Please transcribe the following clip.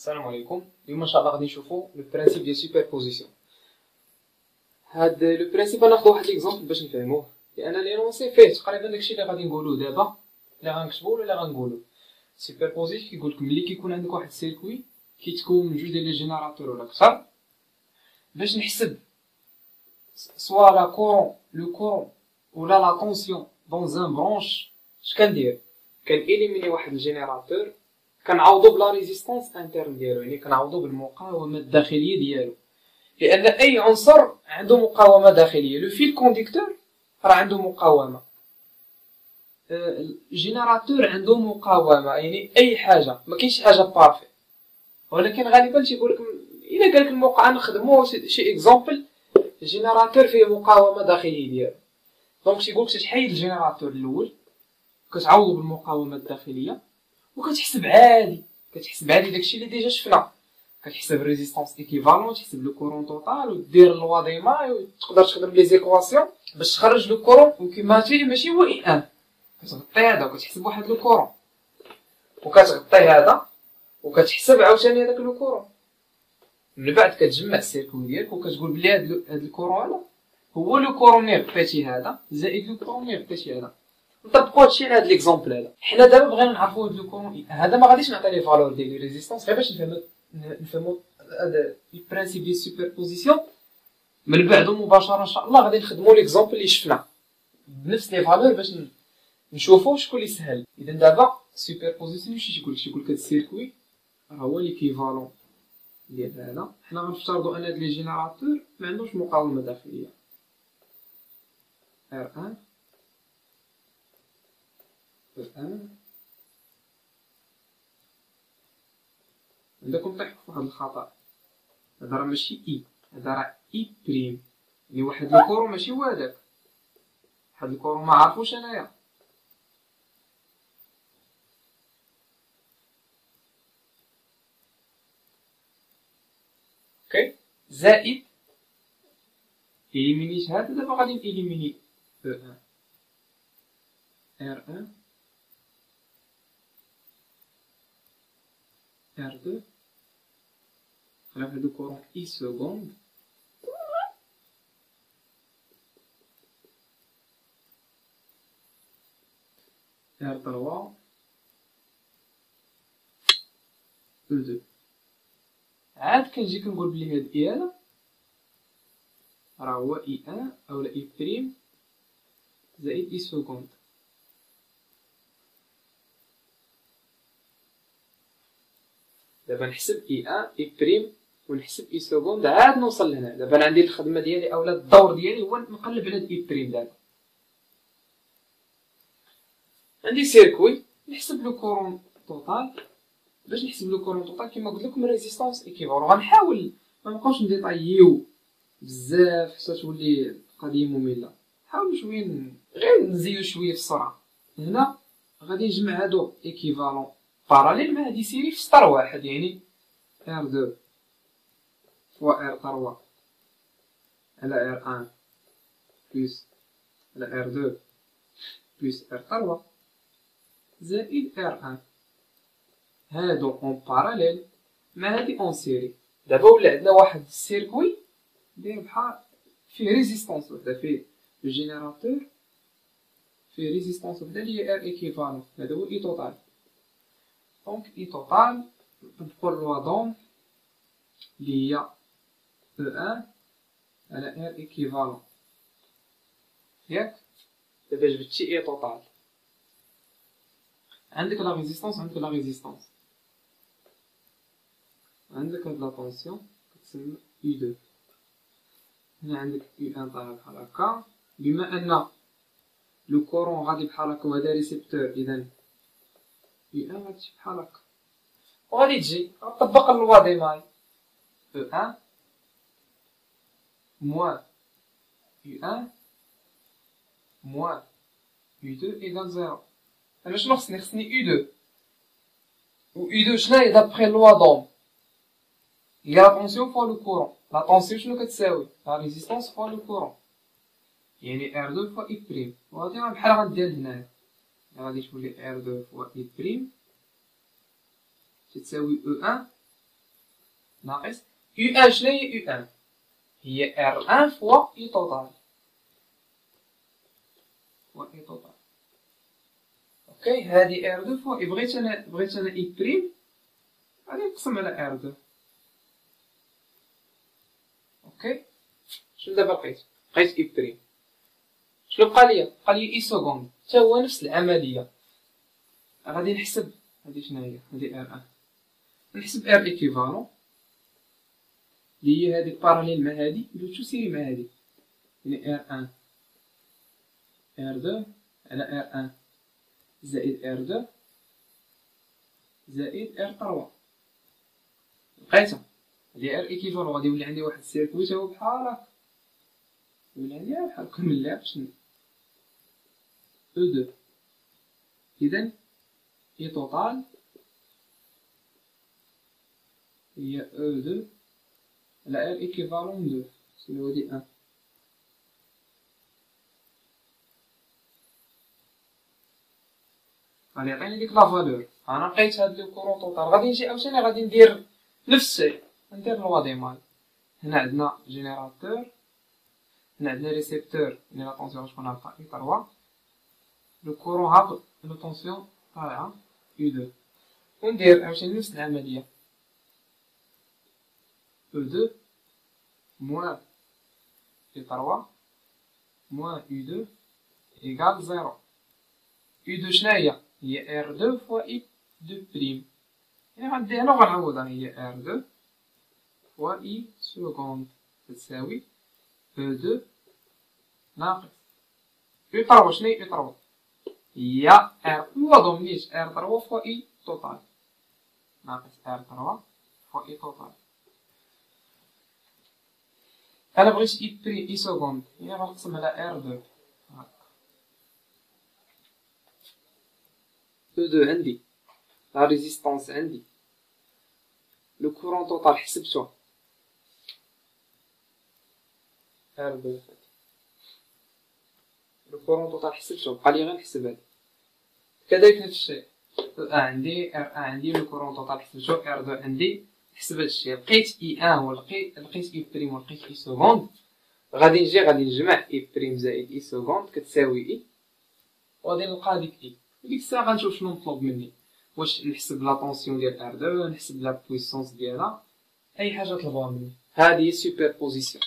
السلام عليكم. اليوم ان شاء الله غادي نشوفوا لو برينسيپ ديال سوبربوزيسيون. هاد لو برينسيپ غناخذوا واحد ليكزامبل باش نفهموه، لان لينونسي فيه تقريبا داكشي اللي غادي نقولوه دابا، اللي غنكتبوا ولا اللي غنقولوا. سوبربوزيسيون كيقول لك ملي كيكون عندك واحد السيركوي كيتكون من جوج ديال لي جينيراتور ولا اكثر، باش نحسب سوا لا كورون لو كورون ولا لا طونسيون دون ان برونش، اش كندير؟ كنإليميني واحد الجينيراتور، كنعوضو بلا ريزيستانس انترن ديالو، يعني كنعوضو بالمقاومه الداخليه ديالو، لان اي عنصر عنده مقاومه داخليه. لو فيل كونديكتور راه عنده مقاومه، الجينيراتور عنده مقاومه، يعني اي حاجه ما كاينش حاجه بارفي، ولكن غالبا تيقول لك الا قال لك الموقع نخدمو شي اكزامبل الجينيراتور فيه مقاومه داخليه ديالو، دونك تيقول لك تحيد الجينيراتور الاول، كتعوضو بالمقاومه الداخليه، وكتحسب عادي داكشي اللي ديجا شفنا، كتحسب ريزيستانس ايكيفالون، تحسب لو كورون توتال، ودير لوا دي ماي، وتقدر تخدم لي زيكواسيون باش تخرج لو كورون. وكما فيه ماشي هو اي ان، كتغطي هذا وكتحسب واحد لو كورون، وكتغطي هذا وكتحسب عاوتاني هذاك لو كورون. من بعد كتجمع السيركوي ديالك وكتقول بلي هاد الكورون هذا هو لو كورون اللي غطيتي هذا زائد لو كورون اللي غطيتي هذا. نطبقوا هادشي على هاد ليكزامبل هذا. حنا دابا بغينا نعرفوا هاد لو كورون هذا، ما غاديش نعطي لي فالور ديال لي ريزيستانس غير باش نفهموا هذا البرانسيپ ديال سوبربوزيسيون. من بعد مباشره ان شاء الله غادي نخدموا ليكزامبل اللي شفنا بنفس لي فالور باش نشوفوا شكون اللي سهل. اذا دابا سوبربوزيسيون تيقول لك هاد السيركوي راه هو ليكيفالون ديال هذا. حنا غنفترضوا ان هاد لي جينيراتور ما عندوش مقاومه داخليه، R1 عندكم طيح في واحد الخطأ، هذا راه ماشي اي، هذا راه اي بريم، يعني واحد الكورو ماشي هو هذاك، واحد الكورو ما عارفوش انايا. اوكي، زائد إليمينيت هذا، دابا غادي نإليميني R1 R2، خليو هادو كورون اي سكوند، R3 E2. عاد كنجي كنقول بلي هاد اي هذا راه هو اي ان اولا اي بريم زائد اي سكوند. دابا نحسب اي ان اي بريم ونحسب اي سكوند، عاد نوصل لهنا. دابا انا عندي الخدمه ديالي اولا الدور ديالي هو نقلب على هاد اي بريم. دابا عندي سيركوي نحسب لو كورون توتال، باش نحسب لو كورون توتال كما قلت لكم ريزيستانس ايكيفالون. غنحاول ما نبقاوش نديطاييو بزاف حتى تولي قضيه ممله، نحاولوا شويه غير نزيدو شويه في السرعه. هنا غادي نجمع هادو ايكيفالون باراليل مع هادي سيري في سطر واحد، يعني R2 فوا R3 على R1 بلس على R2 بلس R3 زائد R1، هادو اون باراليل مع هادي اون سيري. دابا ولا عندنا واحد السيركوي داير بحال فيه ريزيستانس وحده، فيه لو جينيراتور فيه ريزيستانس وحده اللي هي R ايكيفالون، هذا هو اي توتال. دونك اي توتال نطبقو لوا دوم اللي هي E1 على R ايكيفالون، ياك؟ دابا جبدتي اي توتال، عندك لا ريزيستانس وعندك لا ريزيستانس، عندك هاد لا طونسيون كتسمى U2. هنا عندك U1 طالع بحال هكا، بما ان لو كورون غادي بحال هكا وهذا ريسيبتور، اذا U1 غادي تجي بحال هكا، وغادي تجي غطبق اللوا دي ماي E1 موان U1 موان U2 إيكال زيرو. أنا شنو خصني U2، و U2 شناهي دابخي لوا دوم؟ هي لا طونسيون فوا لو كورون. لا طونسيون شنو كتساوي؟ لا ريزيستانس فوا لو كورون، يعني R2 فوا إي بريم. وغادي بحال غندير هنايا، غادي تولي R2 فوا إي بريم تساوي E1 ناقص يو ان. شنو هي يو ان؟ هي ار ان فوا اي توتال، فوا اي توتال. اوكي، هادي ار دو فوا اي. بغيت انا اي بريم، غادي نقسم على ار دو. اوكي، شنو دابا لقيت اي بريم. شنو بقى ليا؟ بقى ليا اي سكوند، حتى هو نفس العمليه. غادي نحسب هادي شنو هي، هادي ار ان، نحسب ار ايكيفالون اللي هي هادي باراليل مع هادي، ندوز توسيري مع هادي، يعني ار ان ار دو على ار ان زائد ار دو زائد ار تروا. لقيتها هادي ار ايكيفالون. غادي يولي عندي واحد السيركوي تا هو بحال هكا، يولي عندي بحال هكا من اللعب شنو او دو. اذا اي توتال هي او دو على ار ايكيفالون دو، اللي هو دي ان. غادي يعطيني ديك لا فالور. انا لقيت هاد لو كورون توتال. غادي نجي عاوتاني غادي ندير نفس الشيء، ندير لوا ديمال. هنا عندنا جينيراتور، هنا عندنا ريسيبتور اللي لا طونسيون شكون غتبقى اي 3. لو كورون هابط، لو طونسيون طالعه يو 2. وندير عاوتاني نفس العمليه، او 2 موان اي 3 موان يو 2 ايكال 0. يو 2 شناهي؟ هي ار 2 فوا اي 2 بريم. يعني غندير هنا وغنعوضها، هي ار 2 فوا اي سكوند تساوي او 2 ناقص يو 3. شناهي يو 3؟ هي ار ما ضمنيش ار 3 فوا اي توتال ناقص ار 3 فوا اي توتال. انا بغيت اي بري اي سكوند، يعني غنقسم على ار 2 هكا. او 2 عندي، لا ريزيستونس عندي، لو كورون توتال حسبته ار 2. لو كورون توتال حسبته، بقى لي غير نحسب هادي. كذلك نفس الشيء، عندي ار 1 عندي لو كورون توتال حسبته، ار 2 عندي نحسب هاد الشيء. لقيت اي 1 ولقيت اي بريم ولقيت اي سكوند، غادي نجمع اي بريم زائد اي سكوند كتساوي اي، وغادي نلقى ديك اي. ديك الساعه غنشوف شنو مطلوب مني، واش نحسب لا طونسيون ديال ار 2، نحسب لا بويسونس ديالها، اي حاجه طلبوها مني. هذه سوبر بوزيسيون.